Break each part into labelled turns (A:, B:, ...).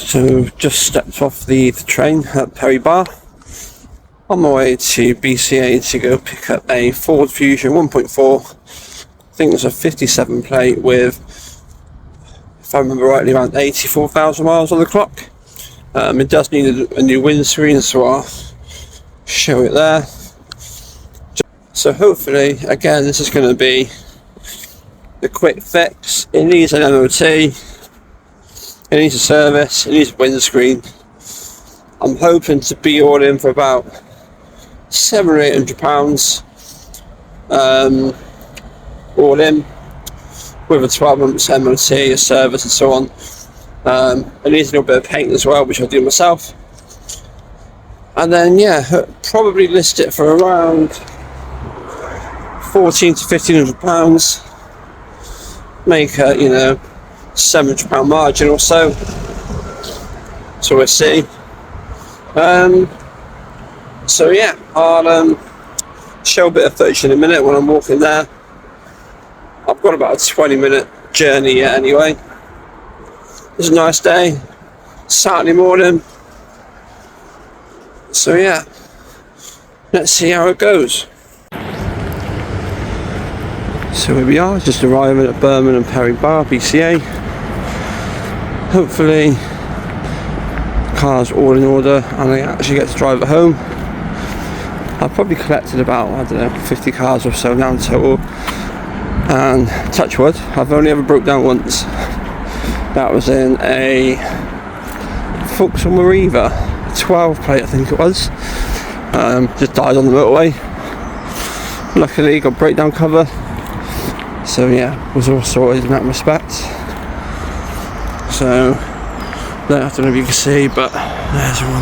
A: So just stepped off the train at Perry Bar. On my way to BCA to go pick up a Ford Fusion 1.4. I think it was a 57 plate with, if I remember rightly, around 84,000 miles on the clock. It does need a new windscreen, so I'll show it there. So hopefully, again, this is going to be the quick fix. It needs an MOT. It needs a service, it needs a windscreen. I'm hoping to be all in for about £700 or £800, all in, with a 12 months MOT, a service and so on. It needs a little bit of paint as well, which I'll do myself. And then probably list it for around £1,400 to £1,500. Make a, £700 margin or so. So we'll see. I'll show a bit of footage in a minute when I'm walking there. I've got about a 20-minute journey yet anyway. It's a nice day, Saturday morning. So let's see how it goes. So here we are, just arriving at Birmingham Perry Bar, BCA. Hopefully the car's all in order and I actually get to drive it home. I've probably collected about, 50 cars or so now in total. And touch wood, I've only ever broke down once. That was in a Vauxhall Mariva, 12 plate I think it was. Just died on the motorway. Luckily got breakdown cover. So was all sorted in that respect. So I don't know if you can see, but there's all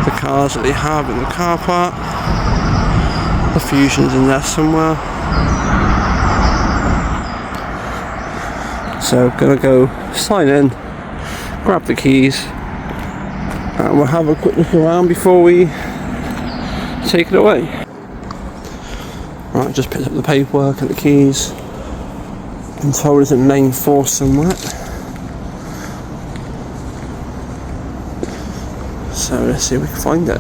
A: the cars that they have in the car park. The Fusion's in there somewhere. So gonna go sign in, grab the keys, and we'll have a quick look around before we take it away. Right, just picked up the paperwork and the keys. I'm told it's in lane 4 somewhere. So let's see if we can find it.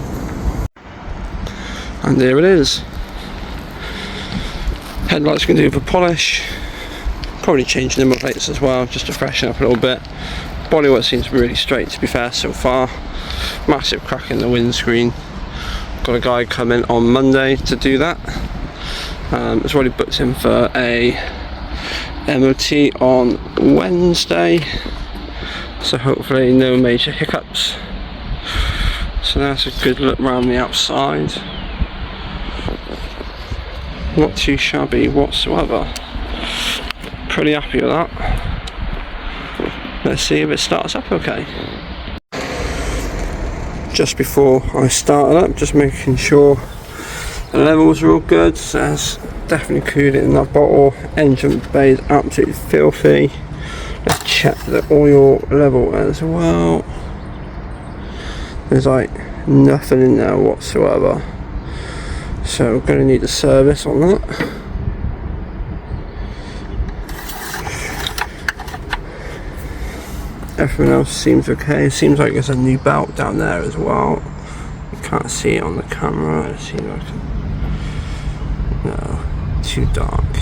A: And there it is. Headlights can do for polish. Probably change the number plates as well, just to freshen up a little bit. Bodywork seems to be really straight, to be fair, so far. Massive crack in the windscreen. Got a guy coming on Monday to do that. It's already booked in for a MOT on Wednesday, so hopefully no major hiccups. So that's a good look around the outside. Not too shabby whatsoever. Pretty happy with that. Let's see if it starts up okay. Just before I start it up, just making sure the levels are all good. So there's definitely coolant in that bottle. Engine bay is absolutely filthy. Let's check the oil level as well. There's like nothing in there whatsoever. So we're going to need a service on that. Everything else seems okay. It seems like there's a new belt down there as well. You can't see it on the camera. Let's see if I can. No, too dark.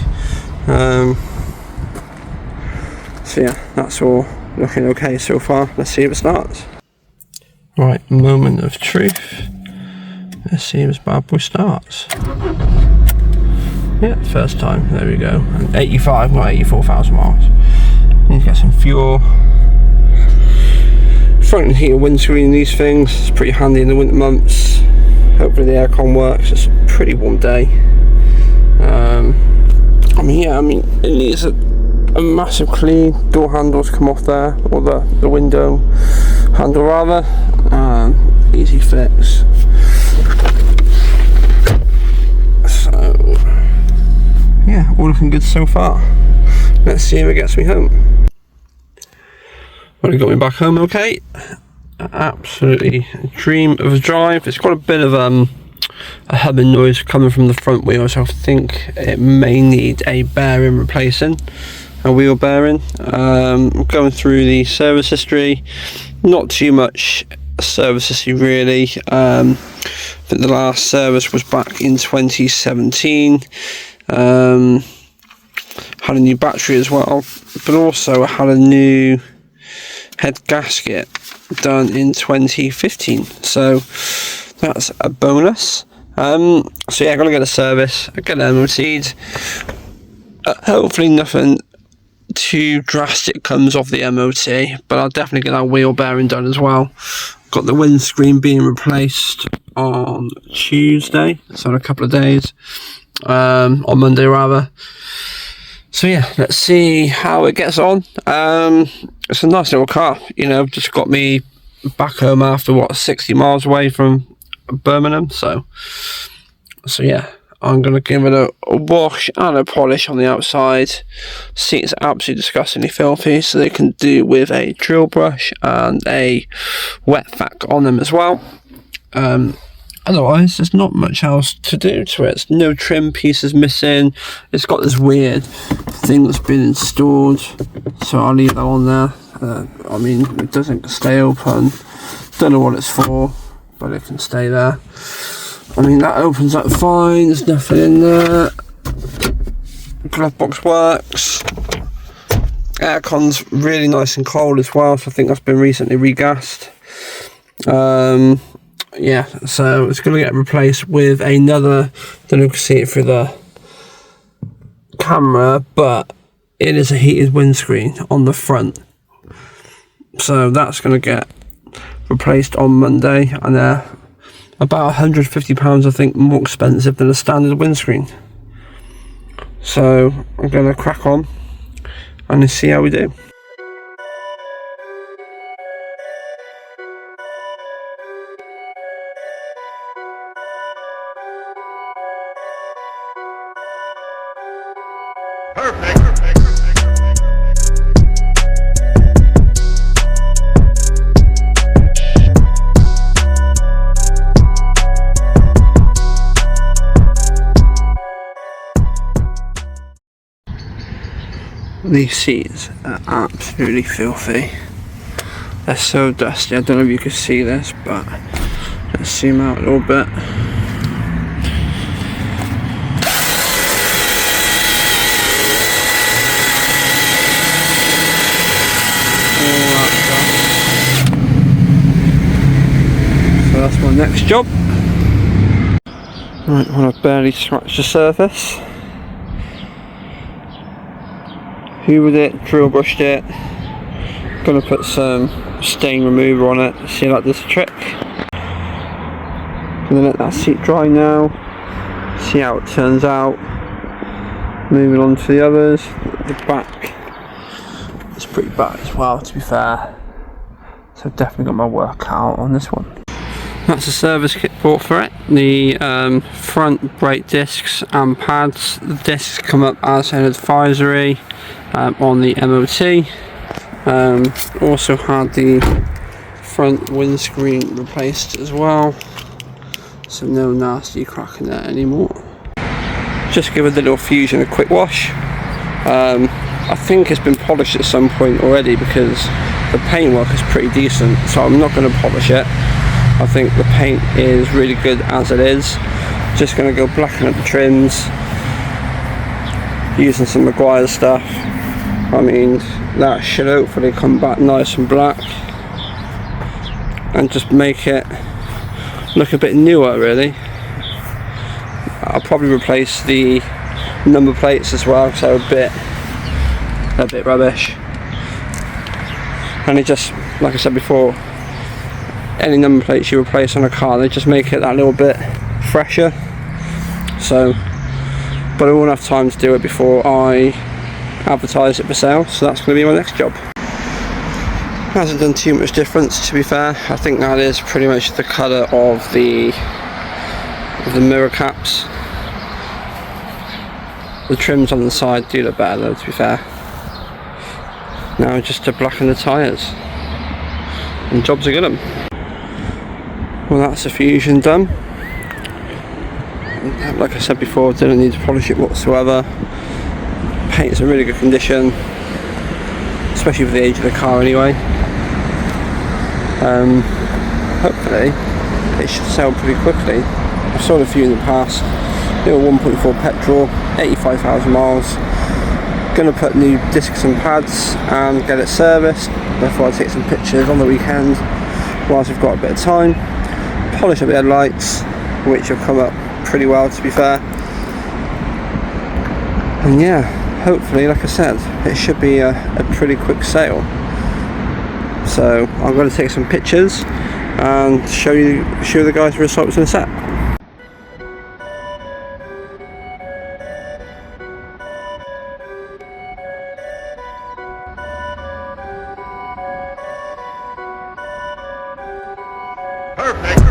A: So that's all looking okay so far. Let's see if it starts. Right, moment of truth. Let's see if this bad boy starts. Yeah, first time. There we go. And 85, not 84,000 miles. Need to get some fuel. Front and heater windscreen in these things. It's pretty handy in the winter months. Hopefully the aircon works. It's a pretty warm day. It needs a massive clean. Door handles come off there, or the window handle rather. Easy fix. So all looking good so far. Let's see if it gets me home. Well, it got me back home okay. Absolutely a dream of a drive. It's got a bit of a humming noise coming from the front wheel, so I think it may need a bearing replacing. a wheel bearing. Going through the service history, not too much service history really. I think the last service was back in 2017. Had a new battery as well, but also had a new head gasket done in 2015, so that's a bonus. So yeah, I'm gonna get a service, get an MOT'd. Hopefully nothing too drastic comes off the MOT, but I'll definitely get that wheel bearing done as well. Got the windscreen being replaced on Tuesday, so in a couple of days, on Monday rather. So yeah, let's see how it gets on. It's a nice little car, you know, just got me back home after 60 miles away from Birmingham, so yeah, I'm gonna give it a wash and a polish on the outside. Seats are absolutely disgustingly filthy, so they can do with a drill brush and a wet vac on them as well. Otherwise, there's not much else to do to it. There's no trim pieces missing. It's got this weird thing that's been installed, so I'll leave that on there. I mean, it doesn't stay open. Don't know what it's for, but it can stay there. I mean, that opens up fine. There's nothing in there. Glove box works. Aircon's really nice and cold as well, so I think that's been recently regassed. Yeah, so it's going to get replaced with another, don't know if you can see it through the camera, but it is a heated windscreen on the front. So that's going to get replaced on Monday, and they're about £150 I think more expensive than a standard windscreen. So I'm going to crack on and see how we do. These seats are absolutely filthy. They're so dusty. I don't know if you can see this, but let's zoom out a little bit. So that's my next job. Right, well, I've barely scratched the surface. Hoovered it, drill brushed it. Gonna put some stain remover on it, see like this trick. Gonna let that seat dry now, see how it turns out. Moving on to the others. The back is pretty bad as well, to be fair. So I've definitely got my work cut out on this one. That's the service kit bought for it. The front brake discs and pads. The discs come up as an advisory on the MOT. Also had the front windscreen replaced as well, so no nasty cracking there anymore. Just give it a little fusion a quick wash. I think it's been polished at some point already because the paintwork is pretty decent, so I'm not going to polish it. I think the paint is really good as it is. Just going to go blacken up the trims using some Maguire stuff. I mean, that should hopefully come back nice and black and just make it look a bit newer really. I'll probably replace the number plates as well because they're a bit rubbish, and it just, like I said before, any number plates you replace on a car, they just make it that little bit fresher. So, but I won't have time to do it before I advertise it for sale, so that's going to be my next job. Hasn't done too much difference, to be fair. I think that is pretty much the colour of the mirror caps. The trims on the side do look better though, to be fair. Now just to blacken the tyres, and job's a good one. Well, that's the fusion done. Like I said before, didn't need to polish it whatsoever. paint's in really good condition, especially for the age of the car anyway. Hopefully it should sell pretty quickly. I've sold a few in the past. Little 1.4 petrol, 85,000 miles. Gonna put new discs and pads and get it serviced. Therefore I'll take some pictures on the weekend whilst I've got a bit of time. Polish up the headlights, which have come up pretty well to be fair. And yeah, hopefully, like I said, it should be a pretty quick sale. So I'm going to take some pictures and show the guys the results in a sec.
B: Perfect.